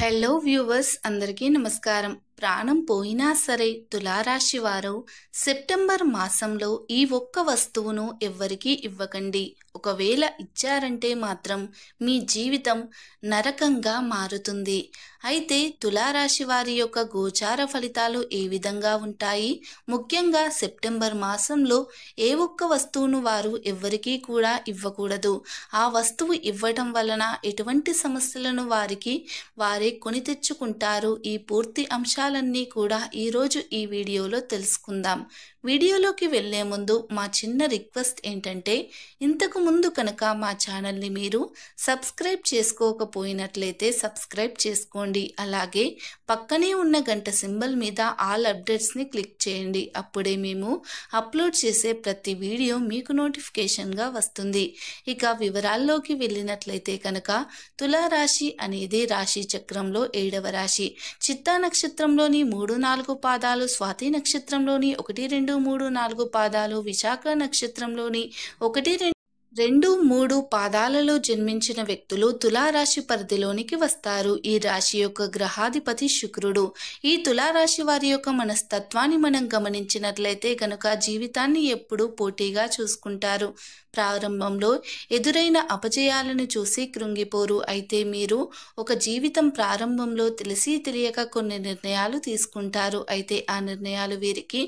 Hello viewers అందరికీ నమస్కారం. ప్రాణం పోయినా సరే తులారాశి వారు సెప్టెంబర్ మాసంలో ఈ ఒక్క వస్తువును ఎవ్వరికీ ఇవ్వకండి. ఒకవేళ ఇచ్చారంటే మాత్రం మీ జీవితం నరకంగా మారుతుంది. అయితే తులారాశి వారి యొక్క గోచార ఫలితాలు ఏ విధంగా ఉంటాయి? ముఖ్యంగా సెప్టెంబర్ మాసంలో ఏ ఒక్క వస్తువును వారు ఎవ్వరికీ కూడా ఇవ్వకూడదు. ఆ వస్తువు ఇవ్వటం వలన ఎటువంటి సమస్యలను వారే కొని తెచ్చుకుంటారు. ఈ పూర్తి అంశాలన్నీ కూడా ఈరోజు ఈ వీడియోలో తెలుసుకుందాం. వీడియోలోకి వెళ్లే ముందు మా చిన్న రిక్వెస్ట్ ఏంటంటే, ఇంతకు ముందు కనుక మా ఛానల్ని మీరు సబ్స్క్రైబ్ చేసుకోకపోయినట్లయితే సబ్స్క్రైబ్ చేసుకోండి. అలాగే పక్కనే ఉన్న గంట సింబల్ మీద ఆల్ అప్డేట్స్ని క్లిక్ చేయండి. అప్పుడే మేము అప్లోడ్ చేసే ప్రతి వీడియో మీకు నోటిఫికేషన్గా వస్తుంది. ఇక వివరాల్లోకి వెళ్ళినట్లయితే కనుక తులారాశి అనేది రాశి చక్రంలో 7వ రాశి. చిత్తా నక్షత్రంలోని 3-4 పాదాలు, స్వాతి నక్షత్రంలోని 1-2-3-4 పాదాలు, విశాఖ నక్షత్రంలోని 1-2-3 పాదాలలో జన్మించిన వ్యక్తులు తులారాశి పరిధిలోనికి వస్తారు. ఈ రాశి యొక్క గ్రహాధిపతి శుక్రుడు. ఈ తులారాశి వారి యొక్క మనస్తత్వాన్ని మనం గమనించినట్లయితే కనుక జీవితాన్ని ఎప్పుడూ పోటీగా చూసుకుంటారు. ప్రారంభంలో ఎదురైన అపజయాలను చూసి కృంగిపోరు. అయితే మీరు ఒక జీవితం ప్రారంభంలో తెలిసి తెలియక కొన్ని నిర్ణయాలు తీసుకుంటారు. అయితే ఆ నిర్ణయాలు వీరికి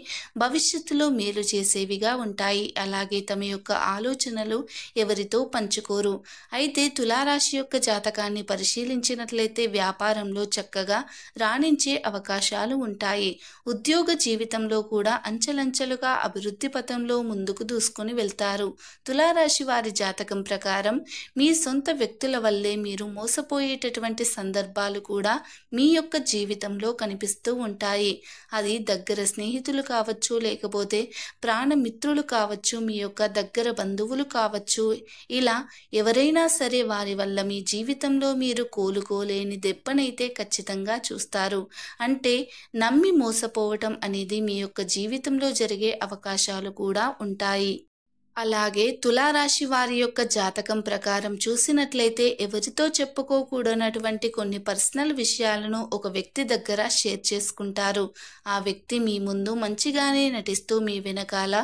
భవిష్యత్తులో మేలు చేసేవిగా ఉంటాయి. అలాగే తమ యొక్క ఆలోచనలు ఎవరితో పంచుకోరు. అయితే తులారాశి యొక్క జాతకాన్ని పరిశీలించినట్లయితే వ్యాపారంలో చక్కగా రాణించే అవకాశాలు ఉంటాయి. ఉద్యోగ జీవితంలో కూడా అంచెలంచెలుగా అభివృద్ధి పథంలో ముందుకు దూసుకొని వెళ్తారు. తులారాశి వారి జాతకం ప్రకారం మీ సొంత వ్యక్తుల వల్లే మీరు మోసపోయేటటువంటి సందర్భాలు కూడా మీ యొక్క జీవితంలో కనిపిస్తూ ఉంటాయి. అది దగ్గర స్నేహితులు కావచ్చు, లేకపోతే ప్రాణమిత్రులు కావచ్చు, మీ యొక్క దగ్గర బంధువులు కావచ్చు. ఇలా ఎవరైనా సరే వారి వల్ల మీ జీవితంలో మీరు కోలుకోలేని దెబ్బనైతే ఖచ్చితంగా చూస్తారు. అంటే నమ్మి మోసపోవటం అనేది మీ యొక్క జీవితంలో జరిగే అవకాశాలు కూడా ఉంటాయి. అలాగే తులారాశి వారి యొక్క జాతకం ప్రకారం చూసినట్లయితే ఎవరితో చెప్పుకోకూడనటువంటి కొన్ని పర్సనల్ విషయాలను ఒక వ్యక్తి దగ్గర షేర్ చేసుకుంటారు. ఆ వ్యక్తి మీ ముందు మంచిగానే నటిస్తూ మీ వెనకాల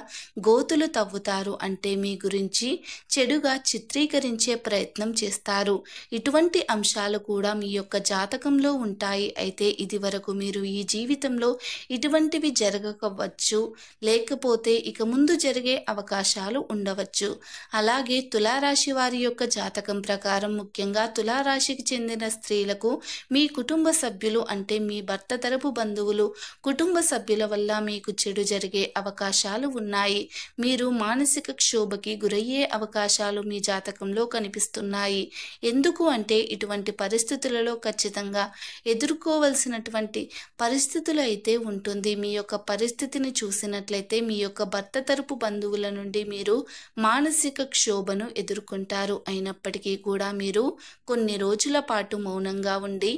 గోతులు తవ్వుతారు. అంటే మీ గురించి చెడుగా చిత్రీకరించే ప్రయత్నం చేస్తారు. ఇటువంటి అంశాలు కూడా మీ యొక్క జాతకంలో ఉంటాయి. అయితే ఇది వరకు మీరు ఈ జీవితంలో ఇటువంటివి జరగకపోవచ్చు, లేకపోతే ఇక ముందు జరిగే అవకాశాలు ఉండవచ్చు. అలాగే తులారాశి వారి యొక్క జాతకం ప్రకారం ముఖ్యంగా తులారాశికి చెందిన స్త్రీలకు మీ కుటుంబ సభ్యులు అంటే మీ భర్త తరపు బంధువులు, కుటుంబ సభ్యుల వల్ల మీకు చెడు జరిగే అవకాశాలు ఉన్నాయి. మీరు మానసిక క్షోభకి గురయ్యే అవకాశాలు మీ జాతకంలో కనిపిస్తున్నాయి. ఎందుకు అంటే ఇటువంటి పరిస్థితులలో ఖచ్చితంగా ఎదుర్కోవలసినటువంటి పరిస్థితులు అయితే ఉంటుంది. మీ యొక్క పరిస్థితిని చూసినట్లయితే మీ యొక్క భర్త తరపు బంధువుల నుండి మీరు మానసిక క్షోభను ఎదుర్కొంటారు. అయినప్పటికీ కూడా మీరు కొన్ని రోజుల పాటు మౌనంగా ఉండి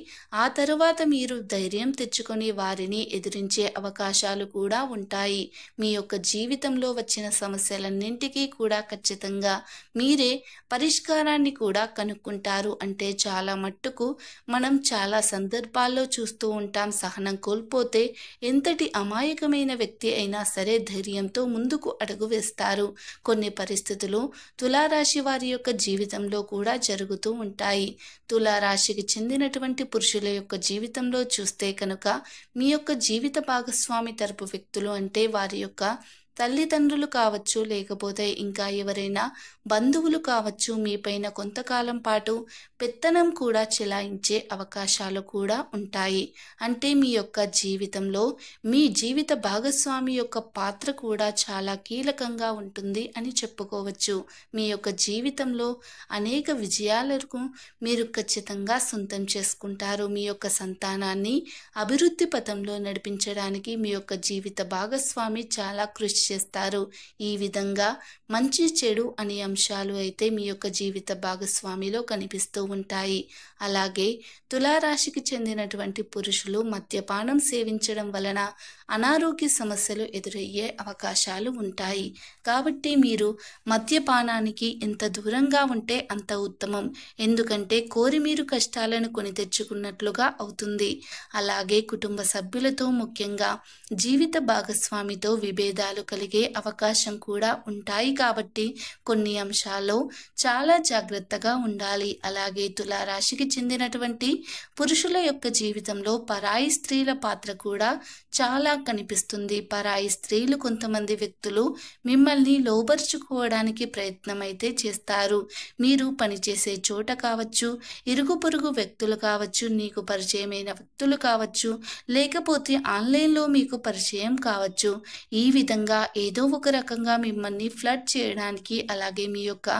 ఆ తరువాత మీరు ధైర్యం తెచ్చుకొని వారిని ఎదిరించే అవకాశాలు కూడా ఉంటాయి. మీ యొక్క జీవితంలో వచ్చిన సమస్యలన్నింటికీ కూడా ఖచ్చితంగా మీరే పరిష్కారాన్ని కూడా కనుక్కుంటారు. అంటే చాలా మట్టుకు మనం చాలా సందర్భాల్లో చూస్తూ ఉంటాం, సహనం కోల్పోతే ఎంతటి అమాయకమైన వ్యక్తి అయినా సరే ధైర్యంతో ముందుకు అడుగు వేస్తారు. కొన్ని పరిస్థితులు తులారాశి వారి యొక్క జీవితంలో కూడా జరుగుతూ ఉంటాయి. తులారాశికి చెందినటువంటి పురుషుల యొక్క జీవితంలో చూస్తే కనుక మీ యొక్క జీవిత భాగస్వామి తరపు వ్యక్తులు అంటే వారి యొక్క తల్లిదండ్రులు కావచ్చు, లేకపోతే ఇంకా ఎవరైనా బంధువులు కావచ్చు, మీపైన కొంతకాలం పాటు పెత్తనం కూడా చెలాయించే అవకాశాలు కూడా ఉంటాయి. అంటే మీ యొక్క జీవితంలో మీ జీవిత భాగస్వామి యొక్క పాత్ర కూడా చాలా కీలకంగా ఉంటుంది అని చెప్పుకోవచ్చు. మీ యొక్క జీవితంలో అనేక విజయాలకు మీరు ఖచ్చితంగా సొంతం చేసుకుంటారు. మీ యొక్క సంతానాన్ని అభివృద్ధి పథంలో నడిపించడానికి మీ యొక్క జీవిత భాగస్వామి చాలా కృషి చేస్తారు. ఈ విధంగా మంచి చెడు అనే అంశాలు అయితే మీ యొక్క జీవిత భాగస్వామిలో కనిపిస్తూ ఉంటాయి. అలాగే తులారాశికి చెందినటువంటి పురుషులు మద్యపానం సేవించడం వలన అనారోగ్య సమస్యలు ఎదురయ్యే అవకాశాలు ఉంటాయి. కాబట్టి మీరు మద్యపానానికి ఎంత దూరంగా ఉంటే అంత ఉత్తమం. ఎందుకంటే కోరి మీరు కష్టాలను కొని తెచ్చుకున్నట్లుగా అవుతుంది. అలాగే కుటుంబ సభ్యులతో ముఖ్యంగా జీవిత భాగస్వామితో విభేదాలు కలిగే అవకాశం కూడా ఉంటాయి. కాబట్టి కొన్ని అంశాల్లో చాలా జాగ్రత్తగా ఉండాలి. అలాగే తులారాశికి చెందినటువంటి పురుషుల యొక్క జీవితంలో పరాయి స్త్రీల పాత్ర కూడా చాలా కనిపిస్తుంది. పరాయి స్త్రీలు కొంతమంది వ్యక్తులు మిమ్మల్ని లోబర్చుకోవడానికి ప్రయత్నం అయితే చేస్తారు. మీరు పనిచేసే చోట కావచ్చు, ఇరుగు పొరుగు వ్యక్తులు కావచ్చు, నీకు పరిచయమైన వ్యక్తులు కావచ్చు, లేకపోతే ఆన్లైన్లో మీకు పరిచయం కావచ్చు. ఈ విధంగా ఏదో ఒక రకంగా మిమ్మల్ని ఫ్లర్ట్ చేయడానికి, అలాగే మీ యొక్క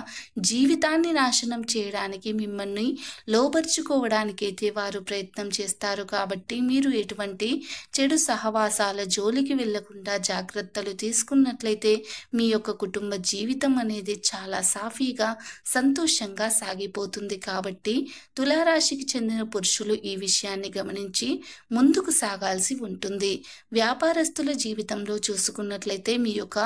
జీవితాన్ని నాశనం చేయడానికి, మిమ్మల్ని లోబర్చుకోవడానికైతే వారు ప్రయత్నం చేస్తారు. కాబట్టి మీరు ఎటువంటి చెడు సహవాసాల జోలికి వెళ్లకుండా జాగ్రత్తలు తీసుకున్నట్లయితే మీ యొక్క కుటుంబ జీవితం అనేది చాలా సాఫీగా సంతోషంగా సాగిపోతుంది. కాబట్టి తులారాశికి చెందిన పురుషులు ఈ విషయాన్ని గమనించి ముందుకు సాగాల్సి ఉంటుంది. వ్యాపారస్తుల జీవితంలో చూసుకున్నట్లయితే మీ యొక్క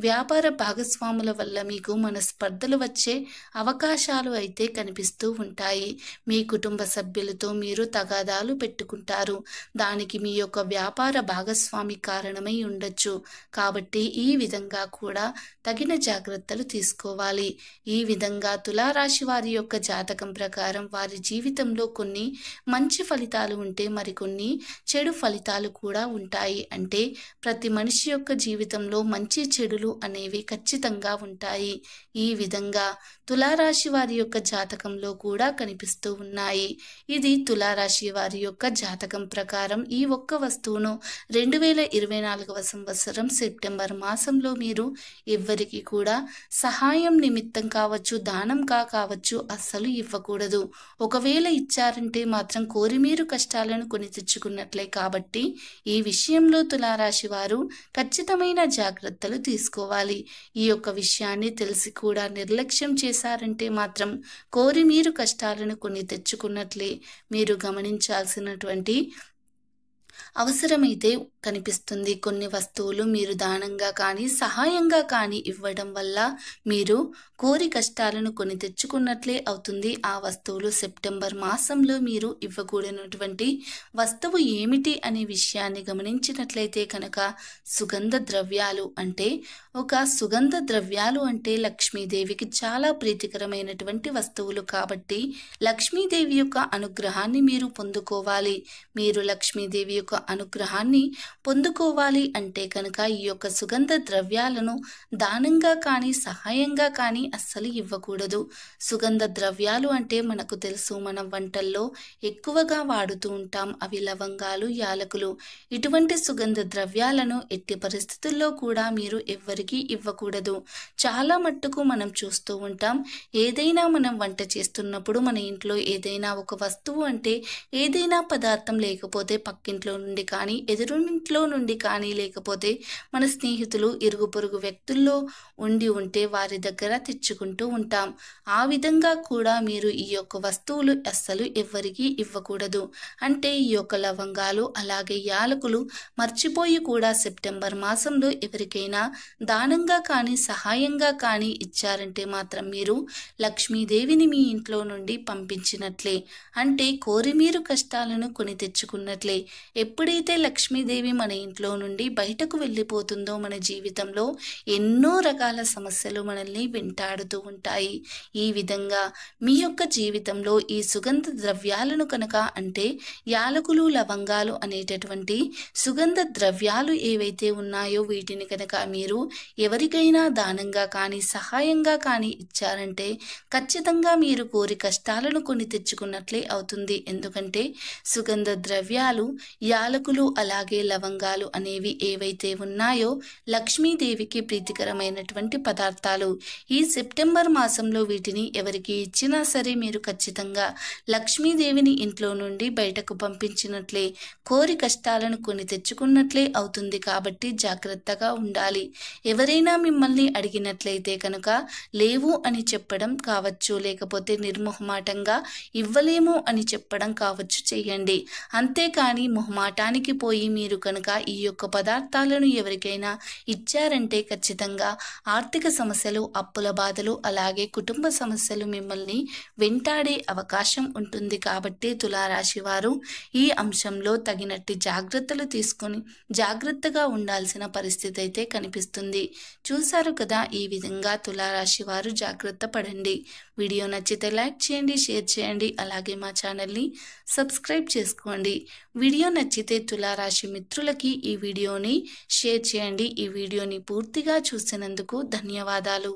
వ్యాపార భాగస్వాముల వల్ల మీకు మనస్పర్ధలు వచ్చే అవకాశాలు అయితే కనిపిస్తూ ఉంటాయి. మీ కుటుంబ సభ్యులతో మీరు తగాదాలు పెట్టుకుంటారు. దానికి మీ యొక్క వ్యాపార భాగస్వామి కారణమై ఉండొచ్చు. కాబట్టి ఈ విధంగా కూడా తగిన జాగ్రత్తలు తీసుకోవాలి. ఈ విధంగా తులారాశి వారి యొక్క జాతకం ప్రకారం వారి జీవితంలో కొన్ని మంచి ఫలితాలు ఉంటే మరికొన్ని చెడు ఫలితాలు కూడా ఉంటాయి. అంటే ప్రతి మనిషి యొక్క జీవితంలో మంచి చెడులు అనేవి ఖచ్చితంగా ఉంటాయి. ఈ విధంగా తులారాశి వారి యొక్క జాతకంలో కూడా కనిపిస్తూ ఉన్నాయి. ఇది తులారాశి వారి యొక్క జాతకం ప్రకారం ఈ ఒక్క వస్తువును 2024వ సంవత్సరం సెప్టెంబర్ మాసంలో మీరు ఎవ్వరికి కూడా సహాయం నిమిత్తం కావచ్చు, దానంగా కావచ్చు అస్సలు ఇవ్వకూడదు. ఒకవేళ ఇచ్చారంటే మాత్రం కోరి మీరు కష్టాలను కొని తెచ్చుకున్నట్లే. కాబట్టి ఈ విషయంలో తులారాశి వారు ఖచ్చితమైన జాగ్రత్తలు తీసుకోవాలి. ఈ యొక్క విషయాన్ని తెలిసి కూడా నిర్లక్ష్యం చేశారంటే మాత్రం కోరి మీరు కష్టాలను కొని తెచ్చుకున్నట్లే. మీరు గమనించాల్సినటువంటి అవసరమైతే కనిపిస్తుంది. కొన్ని వస్తువులు మీరు దానంగా కానీ సహాయంగా కానీ ఇవ్వడం వల్ల మీరు కోరి కష్టాలను కొని తెచ్చుకున్నట్లే అవుతుంది. ఆ వస్తువులు సెప్టెంబర్ మాసంలో మీరు ఇవ్వకూడనటువంటి వస్తువు ఏమిటి అనే విషయాన్ని గమనించినట్లయితే కనుక సుగంధ ద్రవ్యాలు. అంటే సుగంధ ద్రవ్యాలు అంటే లక్ష్మీదేవికి చాలా ప్రీతికరమైనటువంటి వస్తువులు. కాబట్టి లక్ష్మీదేవి యొక్క అనుగ్రహాన్ని మీరు పొందుకోవాలి. మీరు లక్ష్మీదేవి యొక్క అనుగ్రహాన్ని పొందుకోవాలి అంటే కనుక ఈ యొక్క సుగంధ ద్రవ్యాలను దానంగా కానీ సహాయంగా కానీ అస్సలు ఇవ్వకూడదు. సుగంధ ద్రవ్యాలు అంటే మనకు తెలుసు, మనం వంటల్లో ఎక్కువగా వాడుతూ ఉంటాం. అవి లవంగాలు, యాలకులు. ఇటువంటి సుగంధ ద్రవ్యాలను ఎట్టి పరిస్థితుల్లో కూడా మీరు ఎవ్వరికీ ఇవ్వకూడదు. చాలా మట్టుకు మనం చూస్తూ ఉంటాం, ఏదైనా మనం వంట చేస్తున్నప్పుడు మన ఇంట్లో ఏదైనా ఒక వస్తువు అంటే ఏదైనా పదార్థం లేకపోతే పక్కింట్లో నుండి కానీ, ఎదురింట్లో నుండి కానీ, లేకపోతే మన స్నేహితులు, ఇరుగు పొరుగు వ్యక్తుల్లో ఉంటే వారి దగ్గర తెచ్చుకుంటూ ఉంటాం. ఆ విధంగా కూడా మీరు ఈ యొక్క వస్తువులు అస్సలు ఎవ్వరికీ ఇవ్వకూడదు. అంటే ఈ యొక్క లవంగాలు అలాగే యాలకులు మర్చిపోయి కూడా సెప్టెంబర్ మాసంలో ఎవరికైనా దానంగా కానీ సహాయంగా కానీ ఇచ్చారంటే మాత్రం మీరు లక్ష్మీదేవిని మీ ఇంట్లో నుండి పంపించినట్లే. అంటే కోరి మీరు కష్టాలను కొని తెచ్చుకున్నట్లే. ఎప్పుడైతే లక్ష్మీదేవి మన ఇంట్లో నుండి బయటకు వెళ్ళిపోతుందో మన జీవితంలో ఎన్నో రకాల సమస్యలు మనల్ని వెంటాడుతూ ఉంటాయి. ఈ విధంగా మీ యొక్క జీవితంలో ఈ సుగంధ ద్రవ్యాలను కనుక, అంటే యాలకులు, లవంగాలు అనేటటువంటి సుగంధ ద్రవ్యాలు ఏవైతే ఉన్నాయో వీటిని కనుక మీరు ఎవరికైనా దానంగా కానీ సహాయంగా కానీ ఇచ్చారంటే ఖచ్చితంగా మీరు కోరి కష్టాలను కొని తెచ్చుకున్నట్లే అవుతుంది. ఎందుకంటే సుగంధ ద్రవ్యాలు యాలకులు అలాగే లవంగాలు అనేవి ఏవైతే ఉన్నాయో లక్ష్మీదేవికి ప్రీతికరమైనటువంటి పదార్థాలు. ఈ సెప్టెంబర్ మాసంలో వీటిని ఎవరికి ఇచ్చినా సరే మీరు ఖచ్చితంగా లక్ష్మీదేవిని ఇంట్లో నుండి బయటకు పంపించినట్లే, కోరి కష్టాలను కొని తెచ్చుకున్నట్లే అవుతుంది. కాబట్టి జాగ్రత్తగా ఉండాలి. ఎవరైనా మిమ్మల్ని అడిగినట్లయితే కనుక లేవు అని చెప్పడం కావచ్చు, లేకపోతే నిర్మోహమాటంగా ఇవ్వలేము అని చెప్పడం కావచ్చు చేయండి. అంతేకాని మొహమాటానికి పోయి మీరు కనుక ఈ యొక్క పదార్థాలను ఎవరికైనా ఇచ్చారంటే ఖచ్చితంగా ఆర్థిక సమస్యలు, అప్పుల బాధలు అలాగే కుటుంబ సమస్యలు మిమ్మల్ని వెంటాడే అవకాశం ఉంటుంది. కాబట్టి తులారాశి వారు ఈ అంశంలో తగినట్టి జాగ్రత్తలు తీసుకొని జాగ్రత్తగా ఉండాల్సిన పరిస్థితి అయితే కనిపిస్తుంది. చూశారు కదా, ఈ విధంగా తులారాశి వారు జాగ్రత్త పడండి. వీడియో నచ్చితే లైక్ చేయండి, షేర్ చేయండి, అలాగే మా ఛానల్ని సబ్స్క్రైబ్ చేసుకోండి. వీడియో నచ్చితే తులారాశి మిత్రులకి ఈ వీడియోని షేర్ చేయండి. ఈ వీడియోని పూర్తిగా చూసినందుకు ధన్యవాదాలు.